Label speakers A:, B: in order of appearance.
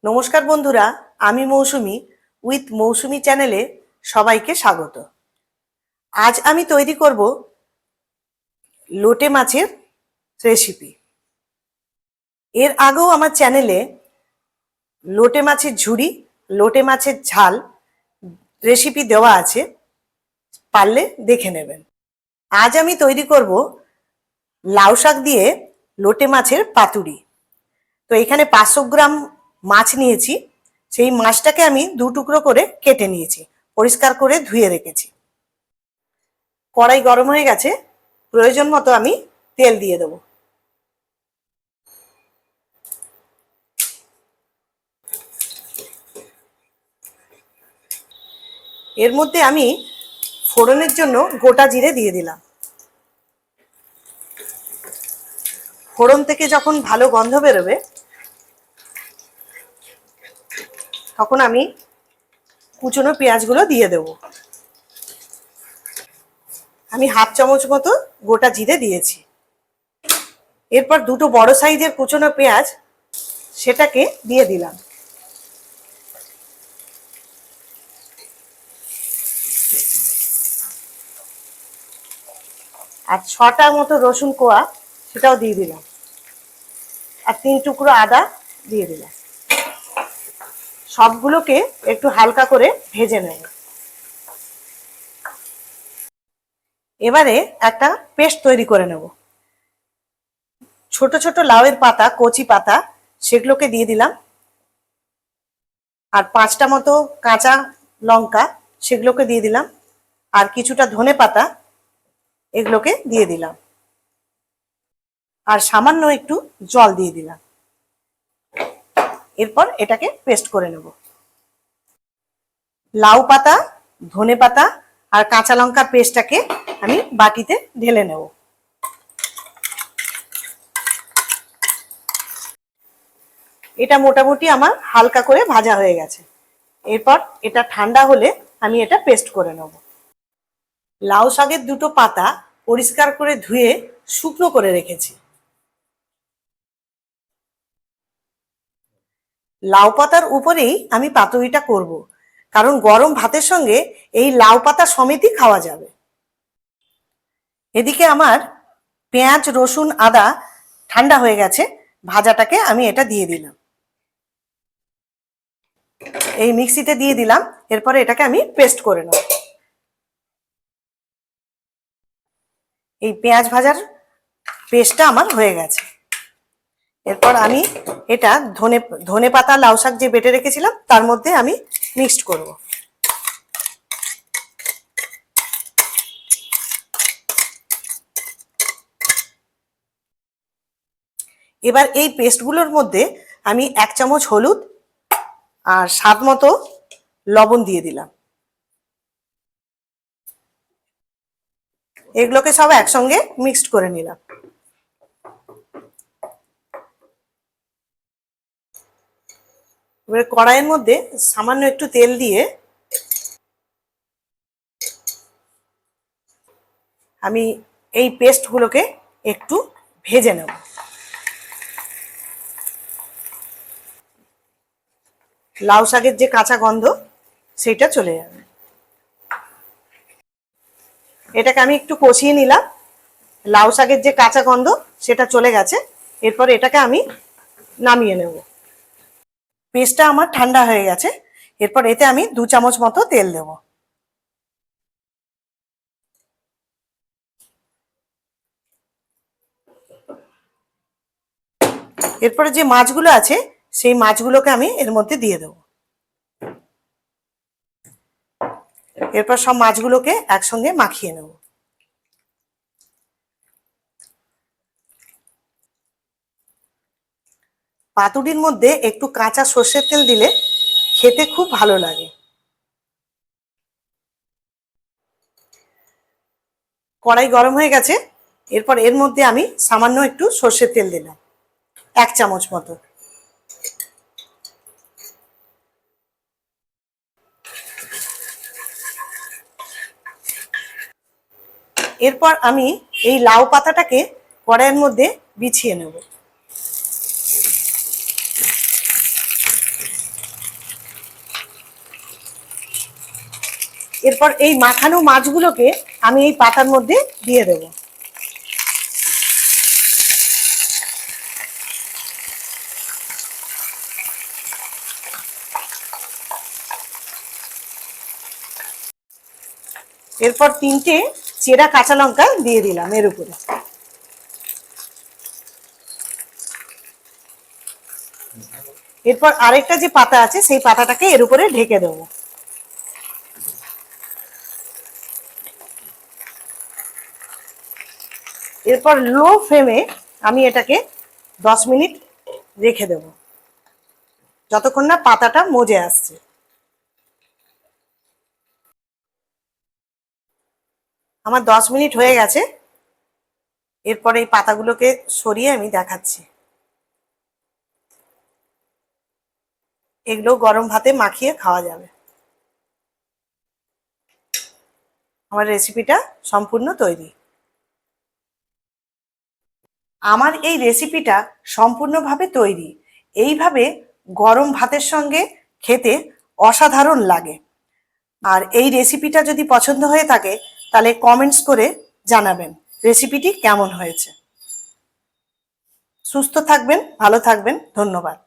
A: নমস্কার বন্ধুরা, আমি মৌসুমী উইথ মৌসুমী চ্যানেলে সবাইকে স্বাগত। আজ আমি তৈরি করব লোটে মাছের রেসিপি। এর আগেও আমার চ্যানেলে লোটে মাছের ঝুরি, লোটে মাছের ঝাল রেসিপি দেওয়া আছে, পারলে দেখে নেবেন। আজ আমি তৈরি করব লাউ শাক দিয়ে লোটে মাছের পাতুরি। তো এখানে 500 গ্রাম মাছ নিয়েছি। সেই মাছটাকে আমি 2 টুকরো করে কেটে নিয়েছি, পরিষ্কার করে ধুয়ে রেখেছি। কড়াই গরম হয়ে গেছে, প্রয়োজন মতো আমি তেল দিয়ে দেব। এর মধ্যে আমি ফোড়নের জন্য গোটা জিরে দিয়ে দিলাম। ফোড়ন থেকে যখন ভালো গন্ধ বেরোবে তখন আমি কুচনো পেঁয়াজগুলো দিয়ে দেব। আমি হাফ চামচ মতো গোটা জিরে দিয়েছি। এরপর 2টো বড় সাইজের কুচনো পেঁয়াজ সেটাকে দিয়ে দিলাম। আর 6টা মতো রসুন কোয়া সেটাও দিয়ে দিলাম। আর 3 টুকরো আদা দিয়ে দিলাম। সবগুলোকে একটু হালকা করে ভেজে নেব। এবারে একটা পেস্ট তৈরি করে নেব। ছোট ছোট লাউয়ের পাতা, কচি পাতা, সেগুলোকে দিয়ে দিলাম। আর 5টা মতো কাঁচা লঙ্কা সেগুলোকে দিয়ে দিলাম। আর কিছুটা ধনে পাতা এগুলোকে দিয়ে দিলাম। আর সামান্য একটু জল দিয়ে দিলাম। এরপর এটাকে পেস্ট করে নেব। লাউ পাতা, ধনে পাতা আর কাঁচা লঙ্কার পেস্টটাকে আমি বাটিতে ঢেলে নেব। এটা মোটামুটি আমার হালকা করে ভাজা হয়ে গেছে। এরপর এটা ঠান্ডা হলে আমি এটা পেস্ট করে নেব। লাউ শাকের 2টো পাতা পরিষ্কার করে ধুয়ে শুকনো করে রেখেছি। লাউ পাতার উপরেই আমি পাতুরিটা করব, কারণ গরম ভাতের সঙ্গে এই লাউ পাতা সমেতই খাওয়া যাবে। এদিকে আমার পেঁয়াজ, রসুন, আদা ঠান্ডা হয়ে গেছে। ভাজাটাকে আমি এটা দিয়ে দিলাম, এই মিক্সিতে দিয়ে দিলাম। এরপরে এটাকে আমি পেস্ট করে নেব। এই পেঁয়াজ ভাজার পেস্টটা আমার হয়ে গেছে। এরপর আমি এটা ধনে পাতা, লাউ শাক যে বেটে রেখেছিলাম তার মধ্যে আমি মিক্সড করব। এবার এই পেস্টগুলোর মধ্যে আমি 1 চামচ হলুদ আর স্বাদ মতো লবণ দিয়ে দিলাম। এগুলোকে সব একসঙ্গে মিক্সড করে নিলাম। এবার কড়াইয়ের মধ্যে সামান্য একটু তেল দিয়ে আমি এই পেস্টগুলোকে একটু ভেজে নেব। লাউ শাকের যে কাঁচা গন্ধ সেটা চলে যাবে। এটাকে আমি একটু কষিয়ে নিলাম। লাউ শাকের যে কাঁচা গন্ধ সেটা চলে গেছে। এরপর এটাকে আমি নামিয়ে নেব। পেস্টটা আমার ঠান্ডা হয়ে গেছে। এরপর এতে আমি 2 চামচ মতো তেল দেব। এরপরে যে মাছগুলো আছে সেই মাছগুলোকে আমি এর মধ্যে দিয়ে দেব। এরপর সব মাছগুলোকে একসঙ্গে মাখিয়ে নেব। পাতুরির মধ্যে একটু কাঁচা সর্ষের তেল দিলে খেতে খুব ভালো লাগে। কড়াই গরম হয়ে গেছে। এরপর এর মধ্যে আমি সামান্য একটু সর্ষের তেল দিলাম, 1 চামচ মতো। এরপর আমি এই লাউ পাতাটাকে কড়াইয়ের মধ্যে বিছিয়ে নেব। এরপর এই মাখানো মাছগুলোকে আমি এই পাতার মধ্যে দিয়ে দেব। এরপর 3টে চেরা কাঁচা লঙ্কা দিয়ে দিলাম এর উপরে। এরপর আরেকটা যে পাতা আছে সেই পাতাটাকে এর উপরে ঢেকে দেবো। এরপর লো ফ্লেমে আমি এটাকে 10 মিনিট রেখে দেব, যতক্ষণ না পাতাটা মজে আসছে। আমার 10 মিনিট হয়ে গেছে। এরপর এই পাতাগুলোকে সরিয়ে আমি দেখাচ্ছি। এগুলো গরম ভাতে মাখিয়ে খাওয়া যাবে। আমার রেসিপিটা সম্পূর্ণ তৈরি। আমার এই রেসিপিটা সম্পূর্ণভাবে তৈরি। এইভাবে গরম ভাতের সঙ্গে খেতে অসাধারণ লাগে। আর এই রেসিপিটা যদি পছন্দ হয়ে থাকে তাহলে কমেন্টস করে জানাবেন রেসিপিটি কেমন হয়েছে। সুস্থ থাকবেন, ভালো থাকবেন, ধন্যবাদ।